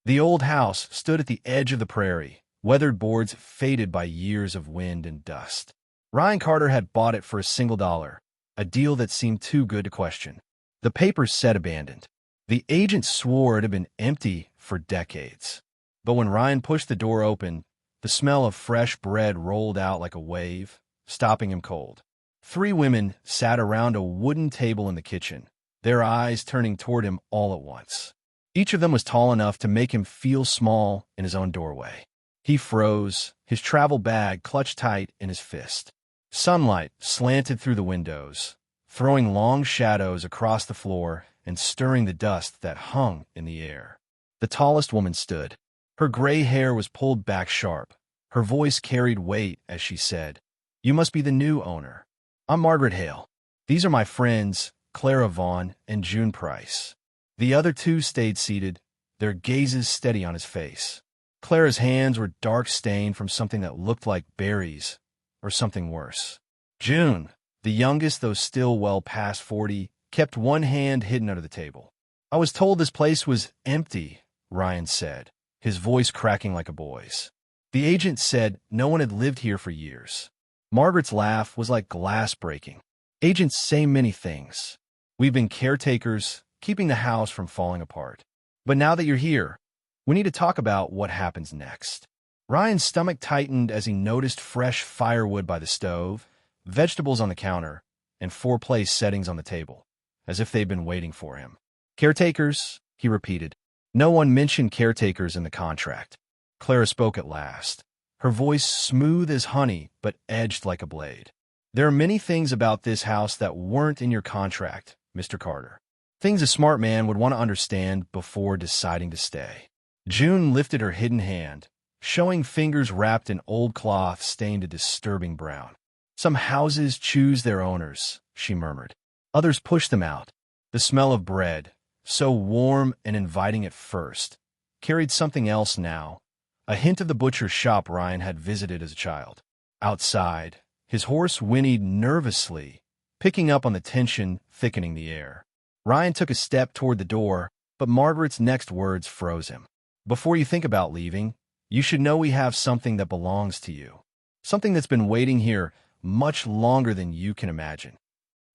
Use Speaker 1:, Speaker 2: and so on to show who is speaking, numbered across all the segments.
Speaker 1: The old house stood at the edge of the prairie, weathered boards faded by years of wind and dust. Ryan Carter had bought it for $1, a deal that seemed too good to question. The papers said abandoned. The agent swore it had been empty for decades. But when Ryan pushed the door open, the smell of fresh bread rolled out like a wave, stopping him cold. 3 women sat around a wooden table in the kitchen, their eyes turning toward him all at once. Each of them was tall enough to make him feel small in his own doorway. He froze, his travel bag clutched tight in his fist. Sunlight slanted through the windows, throwing long shadows across the floor and stirring the dust that hung in the air. The tallest woman stood. Her gray hair was pulled back sharp. Her voice carried weight as she said, "You must be the new owner. I'm Margaret Hale. These are my friends, Clara Vaughn and June Price." The other 2 stayed seated, their gazes steady on his face. Clara's hands were dark-stained from something that looked like berries, or something worse. June, the youngest though still well past 40, kept one hand hidden under the table. "I was told this place was empty," Ryan said, his voice cracking like a boy's. "The agent said no one had lived here for years." Margaret's laugh was like glass breaking. "Agents say many things. We've been caretakers, keeping the house from falling apart. But now that you're here, we need to talk about what happens next." Ryan's stomach tightened as he noticed fresh firewood by the stove, vegetables on the counter, and 4 place settings on the table, as if they'd been waiting for him. "Caretakers," he repeated. "No one mentioned caretakers in the contract." Clara spoke at last, her voice smooth as honey but edged like a blade. "There are many things about this house that weren't in your contract, Mr. Carter. Things a smart man would want to understand before deciding to stay." June lifted her hidden hand, showing fingers wrapped in old cloth stained a disturbing brown. "Some houses choose their owners," she murmured. "Others push them out." The smell of bread, so warm and inviting at first, carried something else now, a hint of the butcher's shop Ryan had visited as a child. Outside, his horse whinnied nervously, picking up on the tension thickening the air. Ryan took a step toward the door, but Margaret's next words froze him. "Before you think about leaving, you should know we have something that belongs to you. Something that's been waiting here much longer than you can imagine."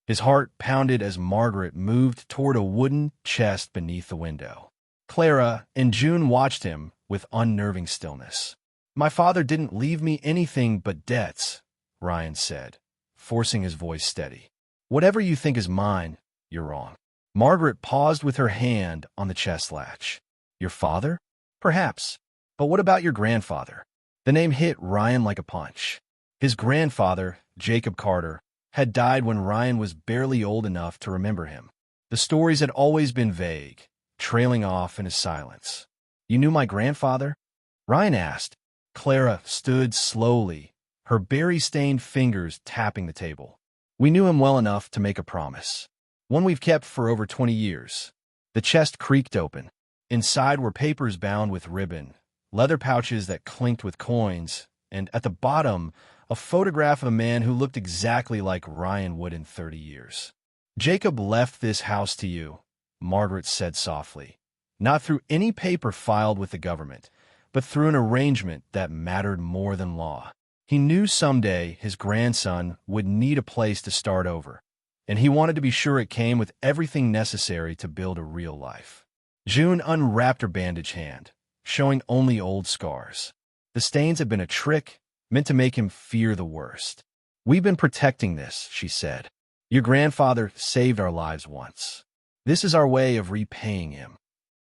Speaker 1: His heart pounded as Margaret moved toward a wooden chest beneath the window. Clara and June watched him with unnerving stillness. "My father didn't leave me anything but debts," Ryan said, forcing his voice steady. "Whatever you think is mine, you're wrong." Margaret paused with her hand on the chest latch. "Your father? Perhaps. But what about your grandfather?" The name hit Ryan like a punch. His grandfather, Jacob Carter, had died when Ryan was barely old enough to remember him. The stories had always been vague, trailing off in his silence. "You knew my grandfather?" Ryan asked. Clara stood slowly, her berry-stained fingers tapping the table. "We knew him well enough to make a promise. One we've kept for over 20 years. The chest creaked open. Inside were papers bound with ribbon, leather pouches that clinked with coins, and at the bottom, a photograph of a man who looked exactly like Ryan would in 30 years. "Jacob left this house to you," Margaret said softly, "not through any paper filed with the government, but through an arrangement that mattered more than law. He knew someday his grandson would need a place to start over, and he wanted to be sure it came with everything necessary to build a real life." June unwrapped her bandaged hand, showing only old scars. The stains had been a trick, meant to make him fear the worst. "We've been protecting this," she said. "Your grandfather saved our lives once. This is our way of repaying him."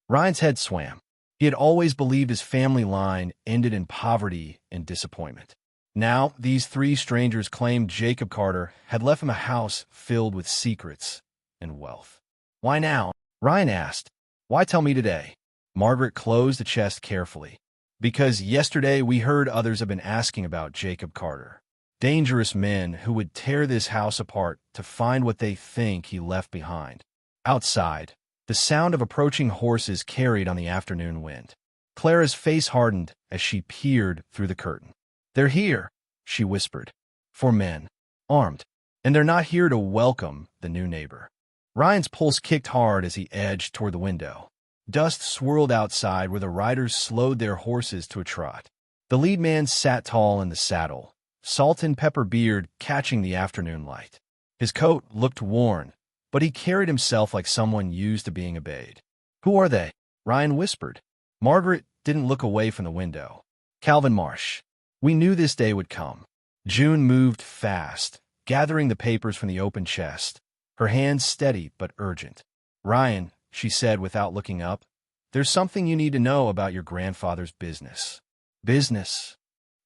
Speaker 1: Ryan's head swam. He had always believed his family line ended in poverty and disappointment. Now, these 3 strangers claimed Jacob Carter had left him a house filled with secrets and wealth. "Why now?" Ryan asked. "Why tell me today?" Margaret closed the chest carefully. "Because yesterday we heard others have been asking about Jacob Carter. Dangerous men who would tear this house apart to find what they think he left behind." Outside, the sound of approaching horses carried on the afternoon wind. Clara's face hardened as she peered through the curtain. "They're here," she whispered. "4 men, armed. And they're not here to welcome the new neighbor." Ryan's pulse kicked hard as he edged toward the window. Dust swirled outside where the riders slowed their horses to a trot. The lead man sat tall in the saddle, salt and pepper beard catching the afternoon light. His coat looked worn, but he carried himself like someone used to being obeyed. "Who are they?" Ryan whispered. Margaret didn't look away from the window. "Calvin Marsh. We knew this day would come." June moved fast, gathering the papers from the open chest, her hands steady but urgent. "Ryan," she said without looking up, "there's something you need to know about your grandfather's business." "Business?"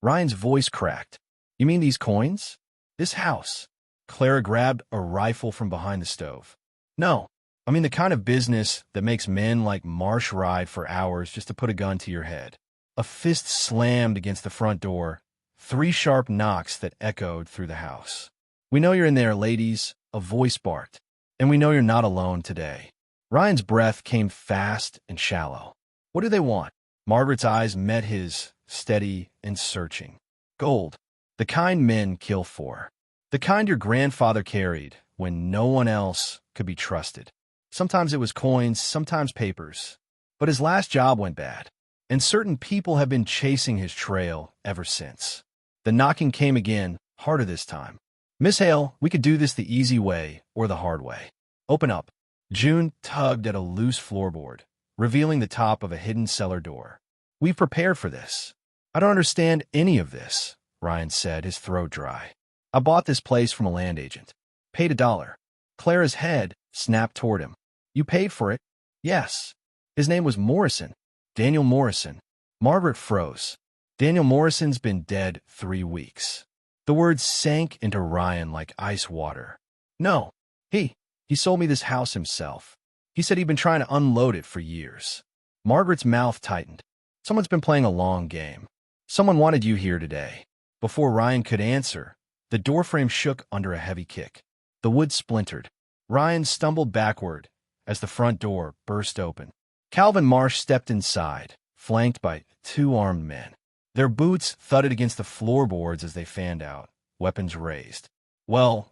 Speaker 1: Ryan's voice cracked. "You mean these coins? This house?" Clara grabbed a rifle from behind the stove. "No, I mean the kind of business that makes men like Marsh ride for hours just to put a gun to your head." A fist slammed against the front door, 3 sharp knocks that echoed through the house. "We know you're in there, ladies," a voice barked, "and we know you're not alone today." Ryan's breath came fast and shallow. "What do they want?" Margaret's eyes met his, steady and searching. "Gold. The kind men kill for. The kind your grandfather carried when no one else could be trusted. Sometimes it was coins, sometimes papers. But his last job went bad, and certain people have been chasing his trail ever since." The knocking came again, harder this time. "Miss Hale, we could do this the easy way or the hard way. Open up." June tugged at a loose floorboard, revealing the top of a hidden cellar door. "We've prepared for this." "I don't understand any of this," Ryan said, his throat dry. "I bought this place from a land agent. Paid $1. Clara's head snapped toward him. "You paid for it?" "Yes." "His name was Morrison. Daniel Morrison." Margaret froze. "Daniel Morrison's been dead 3 weeks." The words sank into Ryan like ice water. "No, he sold me this house himself. He said he'd been trying to unload it for years." Margaret's mouth tightened. "Someone's been playing a long game. Someone wanted you here today." Before Ryan could answer, the doorframe shook under a heavy kick. The wood splintered. Ryan stumbled backward as the front door burst open. Calvin Marsh stepped inside, flanked by 2 armed men. Their boots thudded against the floorboards as they fanned out, weapons raised. Well,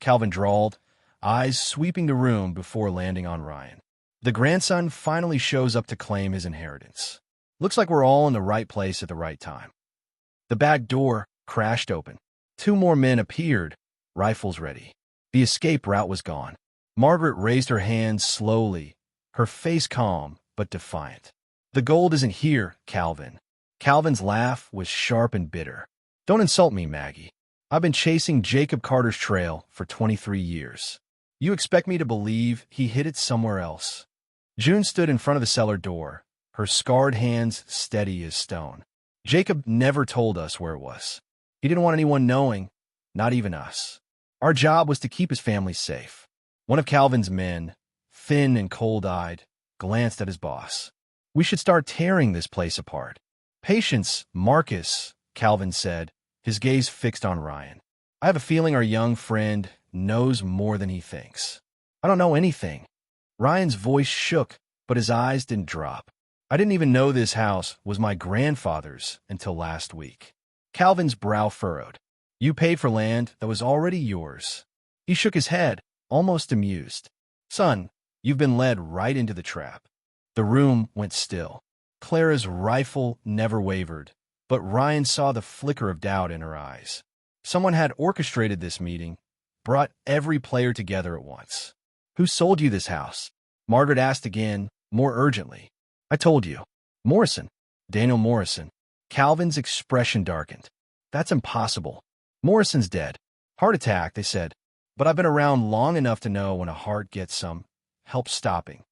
Speaker 1: Calvin drawled, eyes sweeping the room before landing on Ryan. "The grandson finally shows up to claim his inheritance. Looks like we're all in the right place at the right time." The back door crashed open. 2 more men appeared, rifles ready. The escape route was gone. Margaret raised her hands slowly, her face calm but defiant. "The gold isn't here, Calvin." Calvin's laugh was sharp and bitter. "Don't insult me, Maggie. I've been chasing Jacob Carter's trail for 23 years. You expect me to believe he hid it somewhere else?" June stood in front of the cellar door, her scarred hands steady as stone. "Jacob never told us where it was. He didn't want anyone knowing, not even us. Our job was to keep his family safe." One of Calvin's men, thin and cold-eyed, glanced at his boss. "We should start tearing this place apart." "Patience, Marcus," Calvin said, his gaze fixed on Ryan. "I have a feeling our young friend knows more than he thinks." "I don't know anything." Ryan's voice shook, but his eyes didn't drop. "I didn't even know this house was my grandfather's until last week." Calvin's brow furrowed. "You paid for land that was already yours." He shook his head, almost amused. "Son, you've been led right into the trap." The room went still. Clara's rifle never wavered, but Ryan saw the flicker of doubt in her eyes. Someone had orchestrated this meeting, brought every player together at once. "Who sold you this house?" Margaret asked again, more urgently. "I told you. Morrison. Daniel Morrison." Calvin's expression darkened. "That's impossible. Morrison's dead. Heart attack, they said. But I've been around long enough to know when a heart gets some help stopping."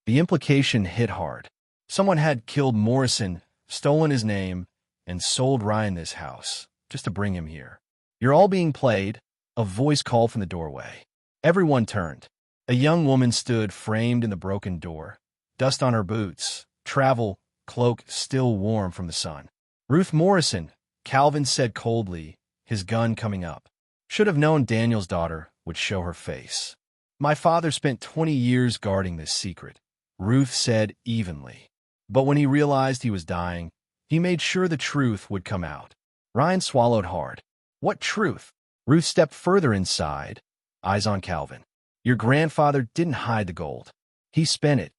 Speaker 1: The implication hit hard. Someone had killed Morrison, stolen his name, and sold Ryan this house, just to bring him here. "You're all being played," a voice called from the doorway. Everyone turned. A young woman stood framed in the broken door, dust on her boots, travel cloak still warm from the sun. "Ruth Morrison," Calvin said coldly, his gun coming up. "Should have known Daniel's daughter would show her face." "My father spent 20 years guarding this secret," Ruth said evenly. "But when he realized he was dying, he made sure the truth would come out." Ryan swallowed hard. "What truth?" Ruth stepped further inside, eyes on Calvin. "Your grandfather didn't hide the gold. He spent it.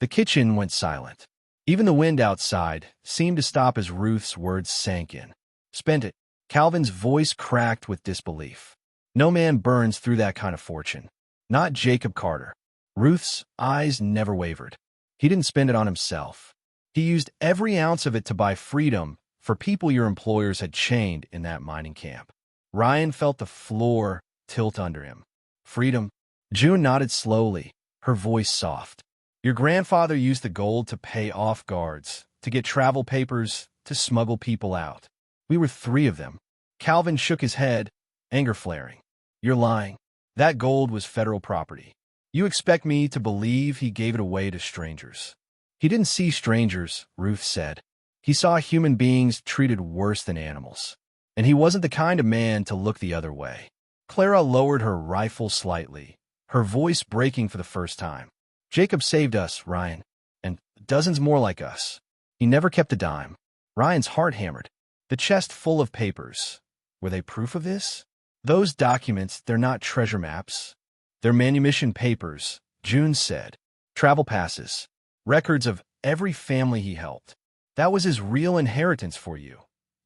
Speaker 1: The kitchen went silent. Even the wind outside seemed to stop as Ruth's words sank in. Spent it. Calvin's voice cracked with disbelief. No man burns through that kind of fortune. Not Jacob Carter. Ruth's eyes never wavered. He didn't spend it on himself. He used every ounce of it to buy freedom for people your employers had chained in that mining camp. Ryan felt the floor tilt under him. Freedom? June nodded slowly, her voice soft. Your grandfather used the gold to pay off guards, to get travel papers, to smuggle people out. We were 3 of them. Calvin shook his head, anger flaring. You're lying. That gold was federal property. You expect me to believe he gave it away to strangers. He didn't see strangers, Ruth said. He saw human beings treated worse than animals. And he wasn't the kind of man to look the other way. Clara lowered her rifle slightly, her voice breaking for the first time. Jacob saved us, Ryan, and dozens more like us. He never kept a dime. Ryan's heart hammered. The chest full of papers. Were they proof of this? Those documents, they're not treasure maps. They're manumission papers, June said. Travel passes. Records of every family he helped. That was his real inheritance for you,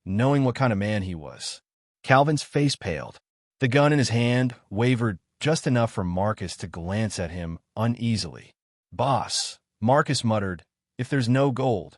Speaker 1: knowing what kind of man he was. Calvin's face paled. The gun in his hand wavered just enough for Marcus to glance at him uneasily. Boss, Marcus muttered, if there's no gold.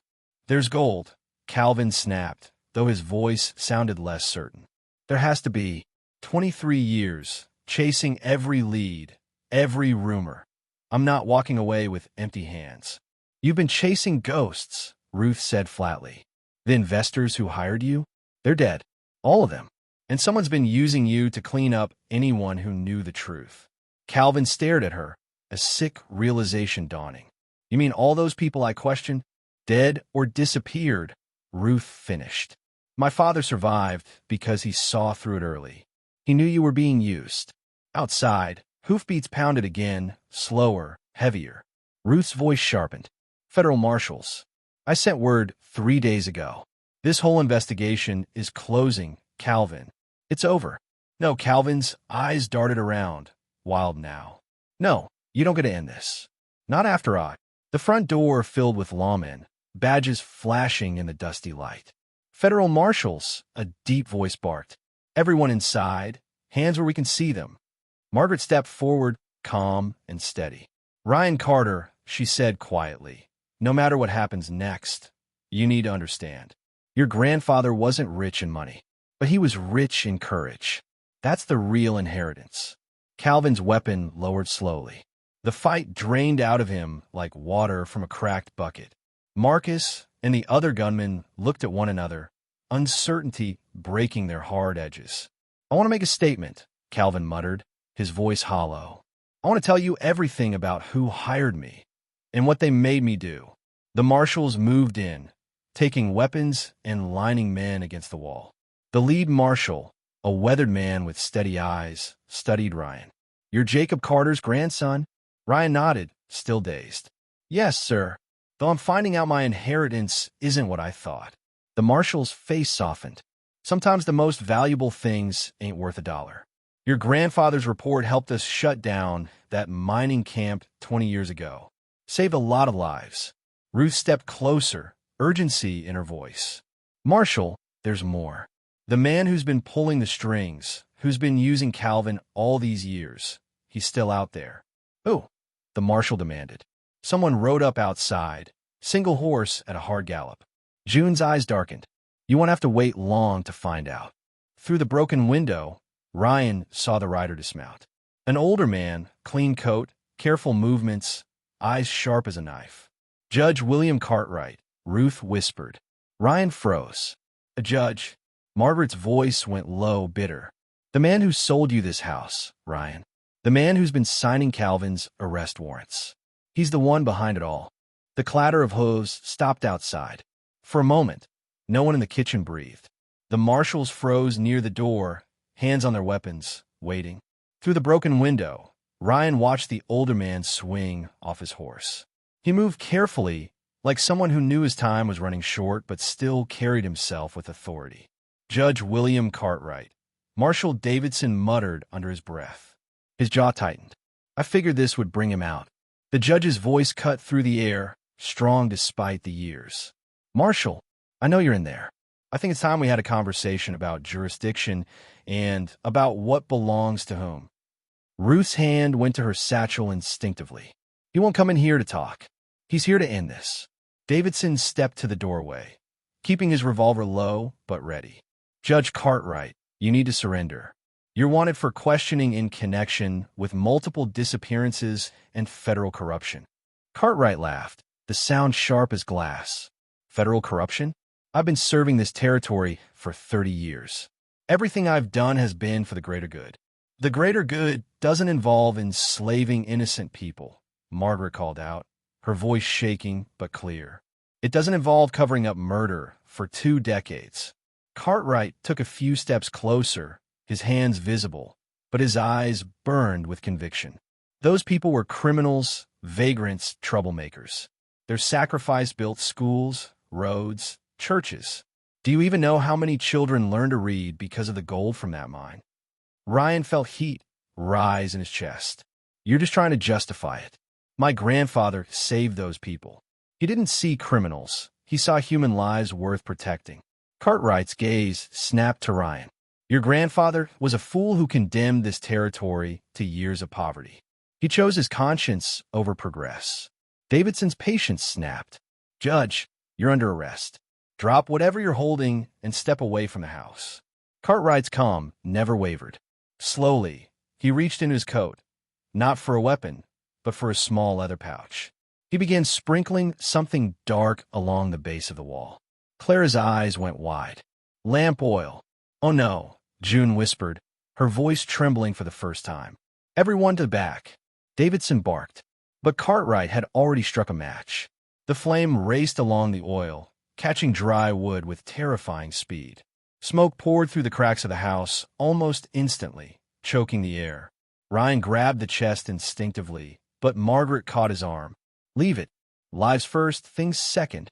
Speaker 1: There's gold, Calvin snapped, though his voice sounded less certain. There has to be. 23 years, chasing every lead, every rumor. I'm not walking away with empty hands. You've been chasing ghosts, Ruth said flatly. The investors who hired you? They're dead. All of them. And someone's been using you to clean up anyone who knew the truth. Calvin stared at her, a sick realization dawning. You mean all those people I questioned? Dead or disappeared? Ruth finished. My father survived because he saw through it early. He knew you were being used. Outside, hoofbeats pounded again, slower, heavier. Ruth's voice sharpened. Federal marshals. I sent word 3 days ago. This whole investigation is closing, Calvin. It's over. No, Calvin's eyes darted around, wild now. No, you don't get to end this. Not after I. The front door filled with lawmen, badges flashing in the dusty light. Federal marshals, a deep voice barked. Everyone inside, hands where we can see them. Margaret stepped forward, calm and steady. Ryan Carter, she said quietly, no matter what happens next, you need to understand. Your grandfather wasn't rich in money, but he was rich in courage. That's the real inheritance. Calvin's weapon lowered slowly. The fight drained out of him like water from a cracked bucket. Marcus and the other gunmen looked at one another, uncertainty breaking their hard edges. I want to make a statement, Calvin muttered, his voice hollow. I want to tell you everything about who hired me and what they made me do. The marshals moved in, taking weapons and lining men against the wall. The lead marshal, a weathered man with steady eyes, studied Ryan. You're Jacob Carter's grandson? Ryan nodded, still dazed. Yes, sir, though I'm finding out my inheritance isn't what I thought. The marshal's face softened. Sometimes the most valuable things ain't worth $1. Your grandfather's report helped us shut down that mining camp 20 years ago. Saved a lot of lives. Ruth stepped closer, urgency in her voice. Marshal, there's more. The man who's been pulling the strings, who's been using Calvin all these years, he's still out there. Oh, the marshal demanded. Someone rode up outside, single horse at a hard gallop. June's eyes darkened. You won't have to wait long to find out. Through the broken window, Ryan saw the rider dismount. An older man, clean coat, careful movements, eyes sharp as a knife. Judge William Cartwright, Ruth whispered. Ryan froze. A judge. Margaret's voice went low, bitter. The man who sold you this house, Ryan. The man who's been signing Calvin's arrest warrants. He's the one behind it all. The clatter of hooves stopped outside. For a moment, no one in the kitchen breathed. The marshals froze near the door, hands on their weapons, waiting. Through the broken window, Ryan watched the older man swing off his horse. He moved carefully, like someone who knew his time was running short but still carried himself with authority. Judge William Cartwright. Marshal Davidson muttered under his breath. His jaw tightened. I figured this would bring him out. The judge's voice cut through the air, strong despite the years. Marshal, I know you're in there. I think it's time we had a conversation about jurisdiction and about what belongs to whom. Ruth's hand went to her satchel instinctively. He won't come in here to talk. He's here to end this. Davidson stepped to the doorway, keeping his revolver low but ready. Judge Cartwright, you need to surrender. You're wanted for questioning in connection with multiple disappearances and federal corruption. Cartwright laughed, the sound sharp as glass. Federal corruption? I've been serving this territory for 30 years. Everything I've done has been for the greater good. The greater good doesn't involve enslaving innocent people, Margaret called out, her voice shaking but clear. It doesn't involve covering up murder for 2 decades. Cartwright took a few steps closer, his hands visible, but his eyes burned with conviction. Those people were criminals, vagrants, troublemakers. Their sacrifice built schools, roads, churches. Do you even know how many children learned to read because of the gold from that mine? Ryan felt heat rise in his chest. You're just trying to justify it. My grandfather saved those people. He didn't see criminals. He saw human lives worth protecting. Cartwright's gaze snapped to Ryan. Your grandfather was a fool who condemned this territory to years of poverty. He chose his conscience over progress. Davidson's patience snapped. Judge, you're under arrest. Drop whatever you're holding and step away from the house. Cartwright's calm never wavered. Slowly, he reached into his coat, not for a weapon, but for a small leather pouch. He began sprinkling something dark along the base of the wall. Clara's eyes went wide. Lamp oil. Oh no, June whispered, her voice trembling for the first time. Everyone to the back. Davidson barked, but Cartwright had already struck a match. The flame raced along the oil, catching dry wood with terrifying speed. Smoke poured through the cracks of the house almost instantly, choking the air. Ryan grabbed the chest instinctively, but Margaret caught his arm. Leave it. Lives first, things second.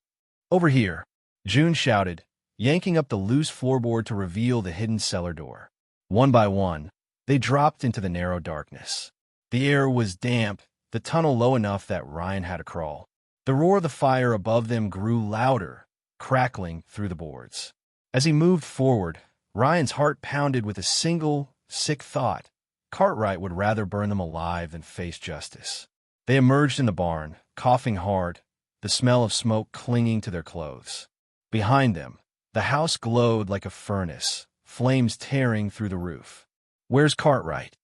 Speaker 1: Over here, June shouted, yanking up the loose floorboard to reveal the hidden cellar door. One by one, they dropped into the narrow darkness. The air was damp, the tunnel low enough that Ryan had to crawl. The roar of the fire above them grew louder, crackling through the boards. As he moved forward, Ryan's heart pounded with a single, sick thought. Cartwright would rather burn them alive than face justice. They emerged in the barn, coughing hard, the smell of smoke clinging to their clothes. Behind them, the house glowed like a furnace, flames tearing through the roof. Where's Cartwright?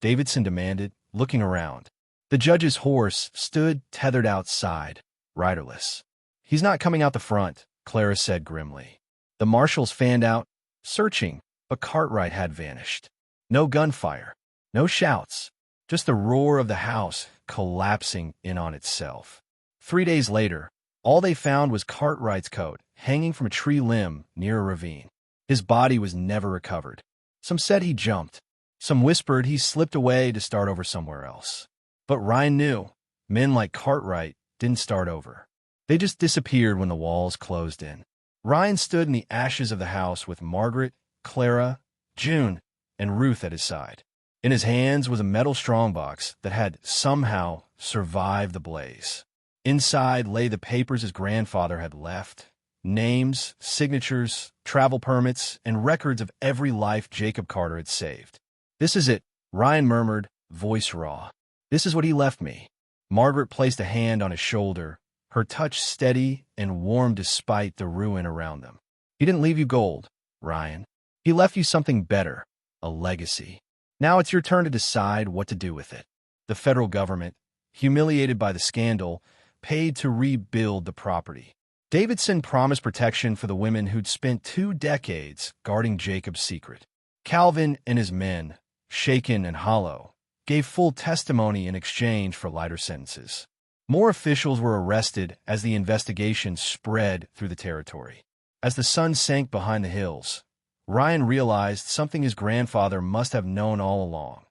Speaker 1: Davidson demanded, looking around. The judge's horse stood tethered outside, riderless. He's not coming out the front, Clara said grimly. The marshals fanned out, searching, but Cartwright had vanished. No gunfire, no shouts, just the roar of the house collapsing in on itself. 3 days later, all they found was Cartwright's coat hanging from a tree limb near a ravine. His body was never recovered. Some said he jumped. Some whispered he slipped away to start over somewhere else. But Ryan knew, men like Cartwright didn't start over. They just disappeared when the walls closed in. Ryan stood in the ashes of the house with Margaret, Clara, June, and Ruth at his side. In his hands was a metal strongbox that had somehow survived the blaze. Inside lay the papers his grandfather had left, names, signatures, travel permits, and records of every life Jacob Carter had saved. This is it, Ryan murmured, voice raw. This is what he left me. Margaret placed a hand on his shoulder, her touch steady and warm despite the ruin around them. He didn't leave you gold, Ryan. He left you something better, a legacy. Now it's your turn to decide what to do with it. The federal government, humiliated by the scandal, paid to rebuild the property. Davidson promised protection for the women who'd spent 2 decades guarding Jacob's secret. Calvin and his men, shaken and hollow, gave full testimony in exchange for lighter sentences. More officials were arrested as the investigation spread through the territory. As the sun sank behind the hills, Ryan realized something his grandfather must have known all along.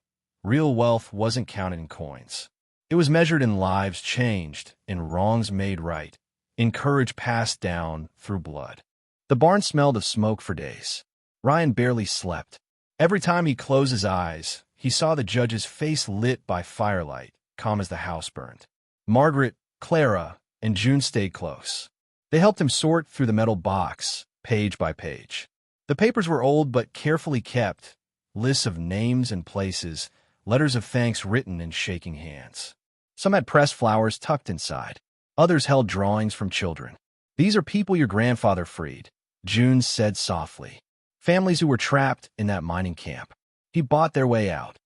Speaker 1: Real wealth wasn't counted in coins. It was measured in lives changed, in wrongs made right, in courage passed down through blood. The barn smelled of smoke for days. Ryan barely slept. Every time he closed his eyes, he saw the judge's face lit by firelight, calm as the house burned. Margaret, Clara, and June stayed close. They helped him sort through the metal box, page by page. The papers were old but carefully kept, lists of names and places, letters of thanks written in shaking hands. Some had pressed flowers tucked inside. Others held drawings from children. "These are people your grandfather freed," June said softly. "Families who were trapped in that mining camp. He bought their way out."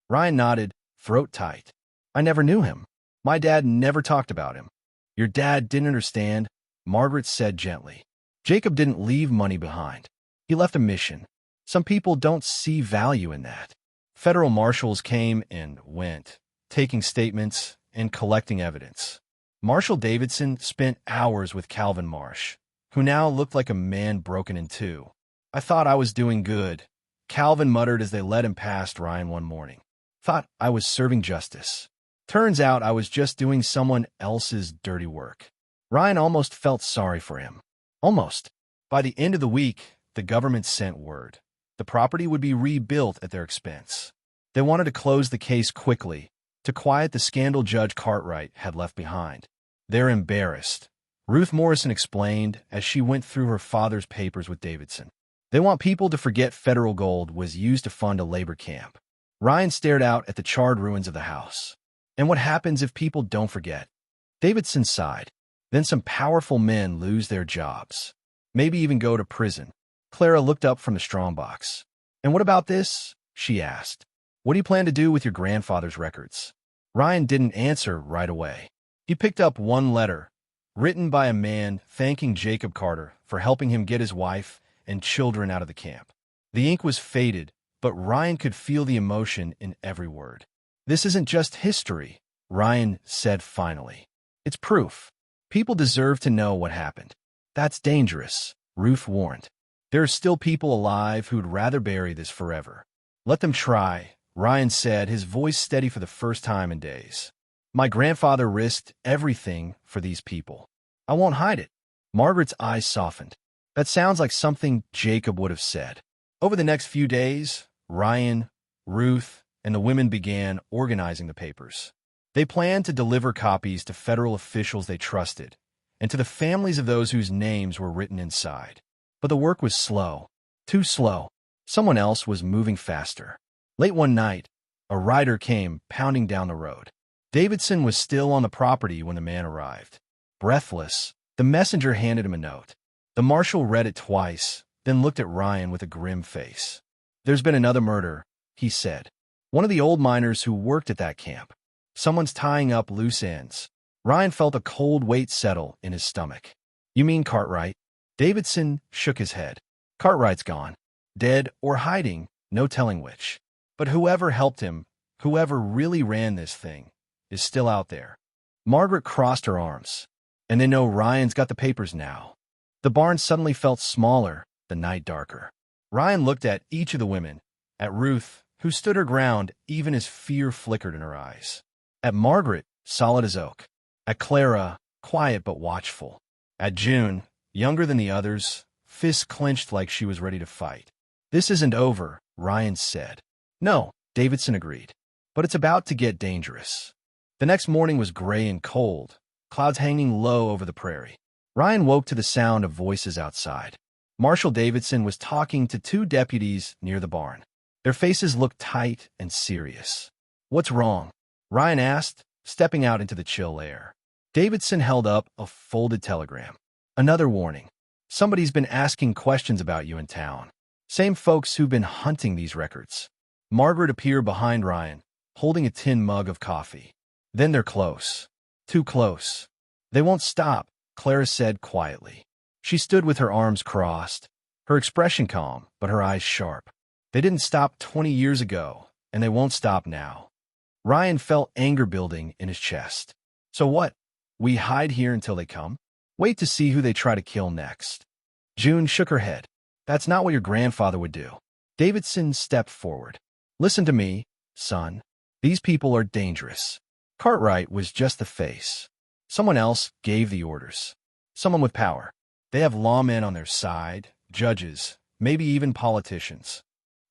Speaker 1: Ryan nodded, throat tight. "I never knew him. My dad never talked about him." "Your dad didn't understand," Margaret said gently. "Jacob didn't leave money behind. He left a mission. Some people don't see value in that." Federal marshals came and went, taking statements and collecting evidence. Marshal Davidson spent hours with Calvin Marsh, who now looked like a man broken in two. "I thought I was doing good," Calvin muttered as they led him past Ryan one morning. "Thought I was serving justice. Turns out I was just doing someone else's dirty work." Ryan almost felt sorry for him. Almost. By the end of the week, the government sent word. The property would be rebuilt at their expense. They wanted to close the case quickly, to quiet the scandal Judge Cartwright had left behind. "They're embarrassed," Ruth Morrison explained as she went through her father's papers with Davidson. "They want people to forget federal gold was used to fund a labor camp." Ryan stared out at the charred ruins of the house. "And what happens if people don't forget?" Davidson sighed. "Then some powerful men lose their jobs. Maybe even go to prison." Clara looked up from the strongbox. "And what about this?" she asked. "What do you plan to do with your grandfather's records?" Ryan didn't answer right away. He picked up one letter, written by a man thanking Jacob Carter for helping him get his wife and children out of the camp. The ink was faded, but Ryan could feel the emotion in every word. "This isn't just history," Ryan said finally. "It's proof. People deserve to know what happened." "That's dangerous," Ruth warned. "There are still people alive who'd rather bury this forever." "Let them try," Ryan said, his voice steady for the first time in days. "My grandfather risked everything for these people. I won't hide it." Margaret's eyes softened. "That sounds like something Jacob would have said." Over the next few days, Ryan, Ruth, and the women began organizing the papers. They planned to deliver copies to federal officials they trusted, and to the families of those whose names were written inside. But the work was slow. Too slow. Someone else was moving faster. Late one night, a rider came pounding down the road. Davidson was still on the property when the man arrived. Breathless, the messenger handed him a note. The marshal read it twice, then looked at Ryan with a grim face. "There's been another murder," he said. "One of the old miners who worked at that camp. Someone's tying up loose ends." Ryan felt a cold weight settle in his stomach. "You mean Cartwright?" Davidson shook his head. "Cartwright's gone. Dead or hiding, no telling which. But whoever helped him, whoever really ran this thing, is still out there." Margaret crossed her arms. "And they know Ryan's got the papers now." The barn suddenly felt smaller, the night darker. Ryan looked at each of the women, at Ruth, who stood her ground even as fear flickered in her eyes. At Margaret, solid as oak. At Clara, quiet but watchful. At June, younger than the others, fists clenched like she was ready to fight. "This isn't over," Ryan said. "No," Davidson agreed. "But it's about to get dangerous." The next morning was gray and cold, clouds hanging low over the prairie. Ryan woke to the sound of voices outside. Marshal Davidson was talking to two deputies near the barn. Their faces looked tight and serious. "What's wrong?" Ryan asked, stepping out into the chill air. Davidson held up a folded telegram. "Another warning. Somebody's been asking questions about you in town. Same folks who've been hunting these records." Margaret appeared behind Ryan, holding a tin mug of coffee. "Then they're close. Too close." "They won't stop," Clara said quietly. She stood with her arms crossed, her expression calm, but her eyes sharp. "They didn't stop 20 years ago, and they won't stop now." Ryan felt anger building in his chest. "So what? We hide here until they come? Wait to see who they try to kill next." June shook her head. "That's not what your grandfather would do." Davidson stepped forward. "Listen to me, son. These people are dangerous. Cartwright was just the face. Someone else gave the orders. Someone with power. They have lawmen on their side, judges, maybe even politicians."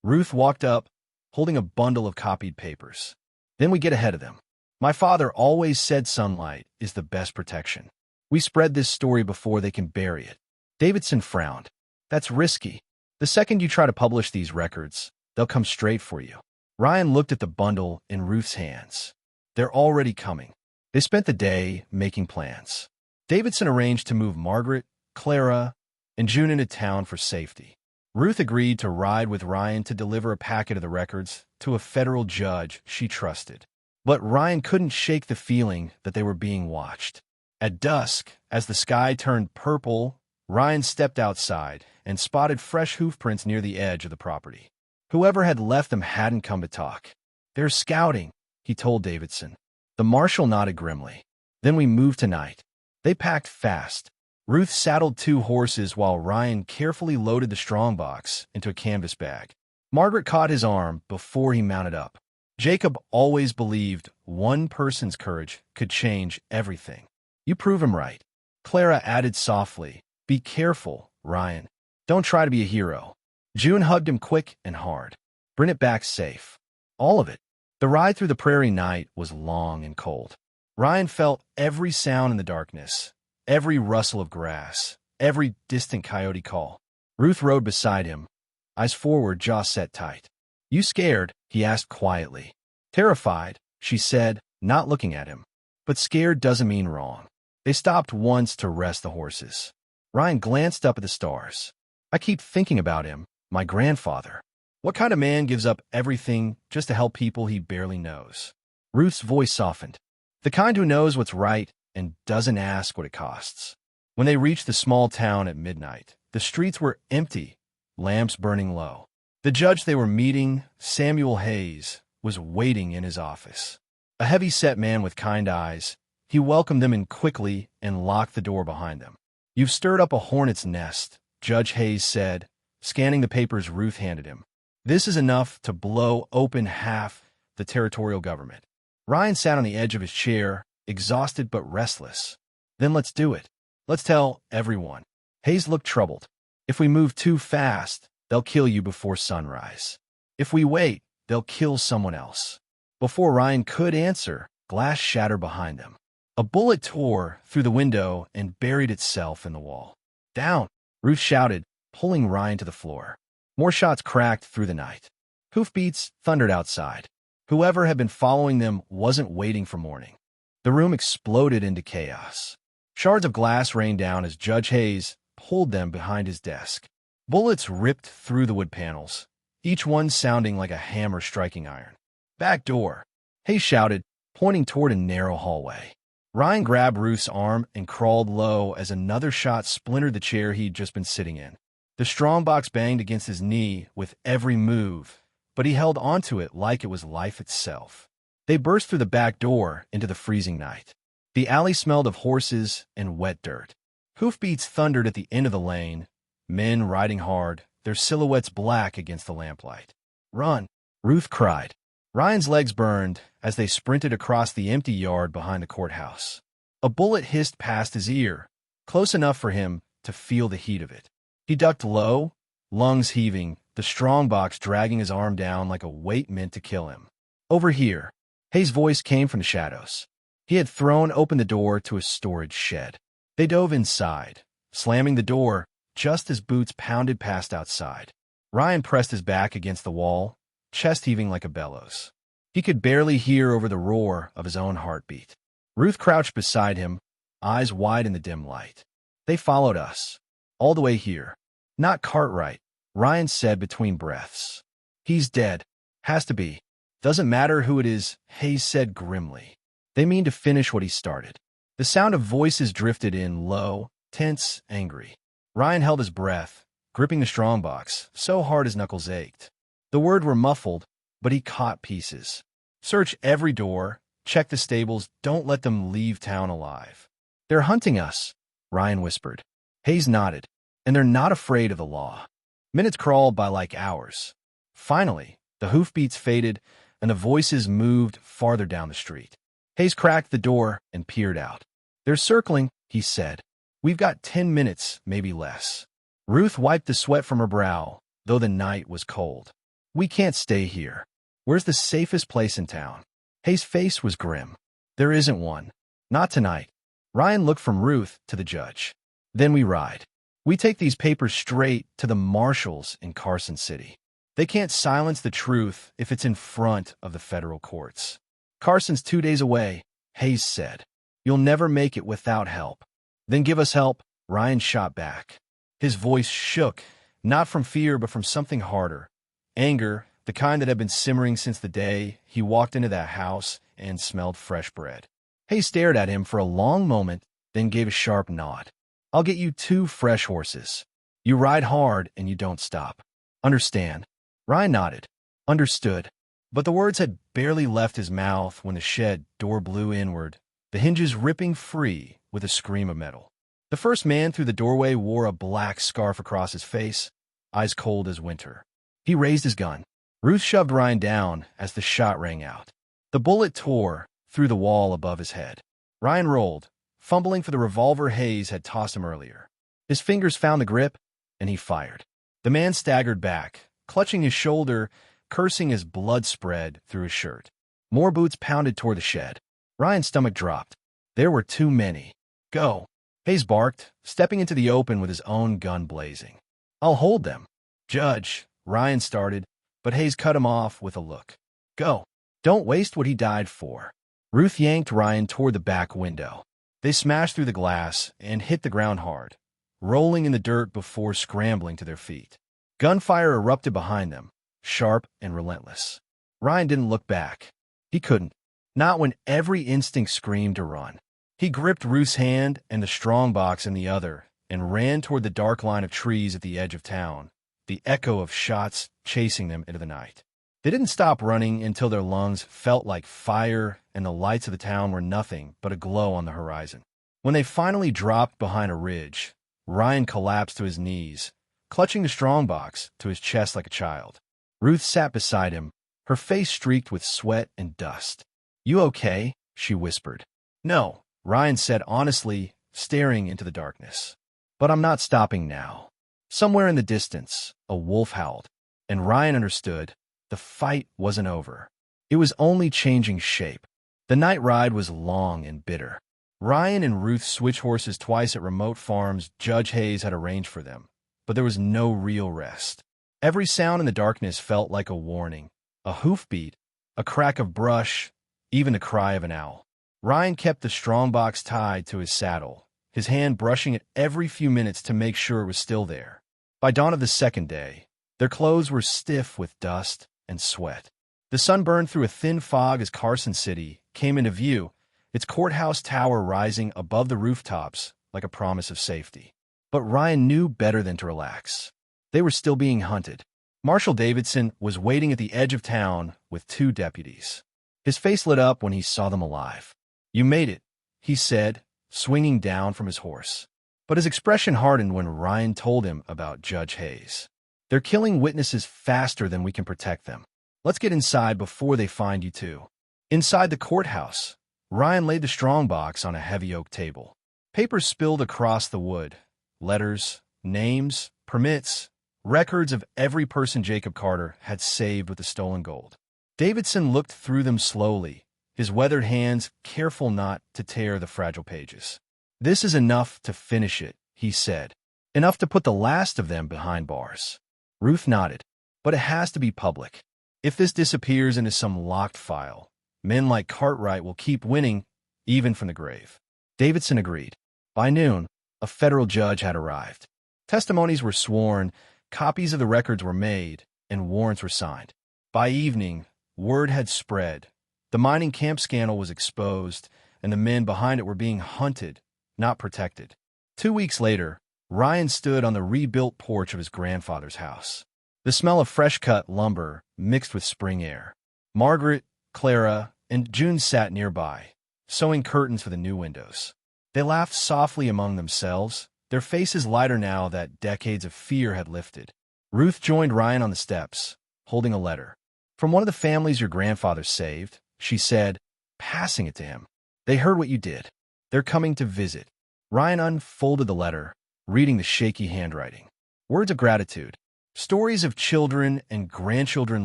Speaker 1: Ruth walked up, holding a bundle of copied papers. "Then we get ahead of them. My father always said sunlight is the best protection. We spread this story before they can bury it. Davidson frowned. That's risky. The second you try to publish these records, they'll come straight for you. Ryan looked at the bundle in Ruth's hands. They're already coming. They spent the day making plans. Davidson arranged to move Margaret, Clara, and June into town for safety. Ruth agreed to ride with Ryan to deliver a packet of the records to a federal judge she trusted. But Ryan couldn't shake the feeling that they were being watched. At dusk, as the sky turned purple, Ryan stepped outside and spotted fresh hoof prints near the edge of the property. Whoever had left them hadn't come to talk. "They're scouting," he told Davidson. The marshal nodded grimly. "Then we move tonight." They packed fast. Ruth saddled 2 horses while Ryan carefully loaded the strongbox into a canvas bag. Margaret caught his arm before he mounted up. Jacob always believed one person's courage could change everything. "You prove him right." Clara added softly, "Be careful, Ryan. Don't try to be a hero." June hugged him quick and hard. "Bring it back safe." All of it. The ride through the prairie night was long and cold. Ryan felt every sound in the darkness, every rustle of grass, every distant coyote call. Ruth rode beside him, eyes forward, jaw set tight. "You scared?" he asked quietly. "Terrified," she said, not looking at him. "But scared doesn't mean wrong." They stopped once to rest the horses. Ryan glanced up at the stars. "I keep thinking about him, my grandfather. What kind of man gives up everything just to help people he barely knows?" Ruth's voice softened. "The kind who knows what's right and doesn't ask what it costs." When they reached the small town at midnight, the streets were empty, lamps burning low. The judge they were meeting, Samuel Hayes, was waiting in his office. A heavy-set man with kind eyes, he welcomed them in quickly and locked the door behind them. "You've stirred up a hornet's nest," Judge Hayes said, scanning the papers Ruth handed him. "This is enough to blow open half the territorial government." Ryan sat on the edge of his chair, exhausted but restless. "Then let's do it. Let's tell everyone." Hayes looked troubled. "If we move too fast, they'll kill you before sunrise. If we wait, they'll kill someone else." Before Ryan could answer, glass shattered behind them. A bullet tore through the window and buried itself in the wall. "Down!" Ruth shouted, pulling Ryan to the floor. More shots cracked through the night. Hoofbeats thundered outside. Whoever had been following them wasn't waiting for morning. The room exploded into chaos. Shards of glass rained down as Judge Hayes pulled them behind his desk. Bullets ripped through the wood panels, each one sounding like a hammer striking iron. "Back door!" Hayes shouted, pointing toward a narrow hallway. Ryan grabbed Ruth's arm and crawled low as another shot splintered the chair he'd just been sitting in. The strongbox banged against his knee with every move, but he held onto it like it was life itself. They burst through the back door into the freezing night. The alley smelled of horses and wet dirt. Hoofbeats thundered at the end of the lane, men riding hard, their silhouettes black against the lamplight. "Run!" Ruth cried. Ryan's legs burned as they sprinted across the empty yard behind the courthouse. A bullet hissed past his ear, close enough for him to feel the heat of it. He ducked low, lungs heaving, the strongbox dragging his arm down like a weight meant to kill him. "Over here." Hayes' voice came from the shadows. He had thrown open the door to a storage shed. They dove inside, slamming the door just as boots pounded past outside. Ryan pressed his back against the wall, chest heaving like a bellows. He could barely hear over the roar of his own heartbeat. Ruth crouched beside him, eyes wide in the dim light. "They followed us, all the way here." "Not Cartwright," Ryan said between breaths. "He's dead. Has to be. Doesn't matter who it is," Hayes said grimly. "They mean to finish what he started." The sound of voices drifted in, low, tense, angry. Ryan held his breath, gripping the strongbox, so hard his knuckles ached. The words were muffled, but he caught pieces. "Search every door, check the stables, don't let them leave town alive." "They're hunting us," Ryan whispered. Hayes nodded. "And they're not afraid of the law." Minutes crawled by like hours. Finally, the hoofbeats faded, and the voices moved farther down the street. Hayes cracked the door and peered out. "They're circling," he said. "We've got 10 minutes, maybe less." Ruth wiped the sweat from her brow, though the night was cold. "We can't stay here. Where's the safest place in town?" Hayes' face was grim. There isn't one. Not tonight. Ryan looked from Ruth to the judge. Then we ride. We take these papers straight to the marshals in Carson City. They can't silence the truth if it's in front of the federal courts. Carson's 2 days away, Hayes said. You'll never make it without help. Then give us help, Ryan shot back. His voice shook, not from fear but from something harder. Anger, the kind that had been simmering since the day he walked into that house and smelled fresh bread. Hayes stared at him for a long moment, then gave a sharp nod. I'll get you 2 fresh horses. You ride hard and you don't stop. Understand? Ryan nodded. Understood. But the words had barely left his mouth when the shed door blew inward, the hinges ripping free with a scream of metal. The first man through the doorway wore a black scarf across his face, eyes cold as winter. He raised his gun. Ruth shoved Ryan down as the shot rang out. The bullet tore through the wall above his head. Ryan rolled, fumbling for the revolver Hayes had tossed him earlier. His fingers found the grip, and he fired. The man staggered back, clutching his shoulder, cursing as blood spread through his shirt. More boots pounded toward the shed. Ryan's stomach dropped. There were too many. Go. Hayes barked, stepping into the open with his own gun blazing. I'll hold them. Judge, Ryan started, but Hayes cut him off with a look. Go. Don't waste what he died for. Ruth yanked Ryan toward the back window. They smashed through the glass and hit the ground hard, rolling in the dirt before scrambling to their feet. Gunfire erupted behind them, sharp and relentless. Ryan didn't look back. He couldn't. Not when every instinct screamed to run. He gripped Ruth's hand and the strongbox in the other and ran toward the dark line of trees at the edge of town, the echo of shots chasing them into the night. They didn't stop running until their lungs felt like fire and the lights of the town were nothing but a glow on the horizon. When they finally dropped behind a ridge, Ryan collapsed to his knees, clutching the strongbox to his chest like a child. Ruth sat beside him, her face streaked with sweat and dust. You okay? She whispered. No, Ryan said honestly, staring into the darkness. But I'm not stopping now. Somewhere in the distance, a wolf howled, and Ryan understood. The fight wasn't over. It was only changing shape. The night ride was long and bitter. Ryan and Ruth switched horses twice at remote farms Judge Hayes had arranged for them, but there was no real rest. Every sound in the darkness felt like a warning, a hoofbeat, a crack of brush, even the cry of an owl. Ryan kept the strongbox tied to his saddle, his hand brushing it every few minutes to make sure it was still there. By dawn of the second day, their clothes were stiff with dust and sweat. The sun burned through a thin fog as Carson City came into view, its courthouse tower rising above the rooftops like a promise of safety. But Ryan knew better than to relax. They were still being hunted. Marshal Davidson was waiting at the edge of town with 2 deputies. His face lit up when he saw them alive. You made it, he said, swinging down from his horse. But his expression hardened when Ryan told him about Judge Hayes. They're killing witnesses faster than we can protect them. Let's get inside before they find you too. Inside the courthouse, Ryan laid the strongbox on a heavy oak table. Papers spilled across the wood. Letters, names, permits, records of every person Jacob Carter had saved with the stolen gold. Davidson looked through them slowly, his weathered hands careful not to tear the fragile pages. This is enough to finish it, he said. Enough to put the last of them behind bars. Ruth nodded. But it has to be public. If this disappears into some locked file, men like Cartwright will keep winning, even from the grave. Davidson agreed. By noon, a federal judge had arrived. Testimonies were sworn, copies of the records were made, and warrants were signed. By evening, word had spread. The mining camp scandal was exposed, and the men behind it were being hunted, not protected. 2 weeks later, Ryan stood on the rebuilt porch of his grandfather's house. The smell of fresh-cut lumber mixed with spring air. Margaret, Clara, and June sat nearby, sewing curtains for the new windows. They laughed softly among themselves, their faces lighter now that decades of fear had lifted. Ruth joined Ryan on the steps, holding a letter. From one of the families your grandfather saved, she said, passing it to him. They heard what you did. They're coming to visit. Ryan unfolded the letter, reading the shaky handwriting. Words of gratitude. Stories of children and grandchildren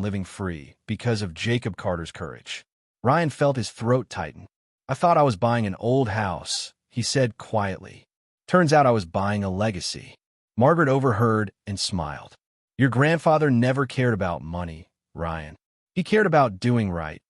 Speaker 1: living free because of Jacob Carter's courage. Ryan felt his throat tighten. I thought I was buying an old house, he said quietly. Turns out I was buying a legacy. Margaret overheard and smiled. Your grandfather never cared about money, Ryan. He cared about doing right,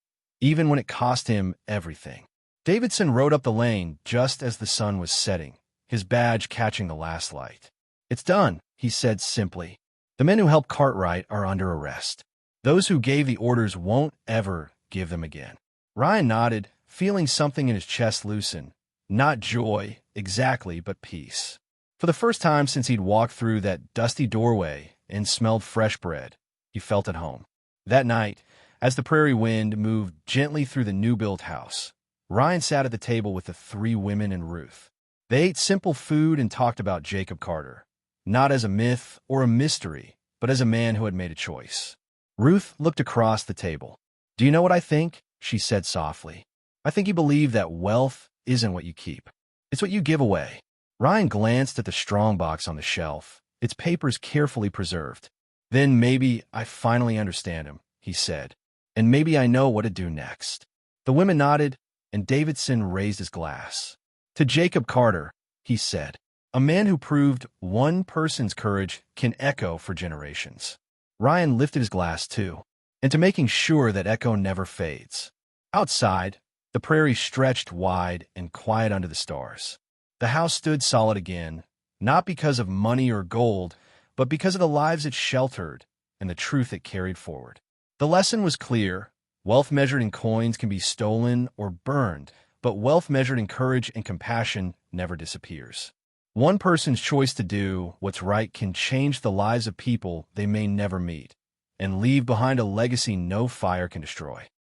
Speaker 1: even when it cost him everything. Davidson rode up the lane just as the sun was setting, his badge catching the last light. It's done, he said simply. The men who helped Cartwright are under arrest. Those who gave the orders won't ever give them again. Ryan nodded, feeling something in his chest loosen. Not joy, exactly, but peace. For the first time since he'd walked through that dusty doorway and smelled fresh bread, he felt at home. That night, as the prairie wind moved gently through the new-built house, Ryan sat at the table with the three women and Ruth. They ate simple food and talked about Jacob Carter, not as a myth or a mystery, but as a man who had made a choice. Ruth looked across the table. Do you know what I think? She said softly. I think you believe that wealth isn't what you keep. It's what you give away. Ryan glanced at the strongbox on the shelf, its papers carefully preserved. Then maybe I finally understand him, he said, and maybe I know what to do next. The women nodded, and Davidson raised his glass. To Jacob Carter, he said, a man who proved one person's courage can echo for generations. Ryan lifted his glass too, and to making sure that echo never fades. Outside, the prairie stretched wide and quiet under the stars. The house stood solid again, not because of money or gold, but because of the lives it sheltered and the truth it carried forward. The lesson was clear. Wealth measured in coins can be stolen or burned, but wealth measured in courage and compassion never disappears. One person's choice to do what's right can change the lives of people they may never meet, and leave behind a legacy no fire can destroy.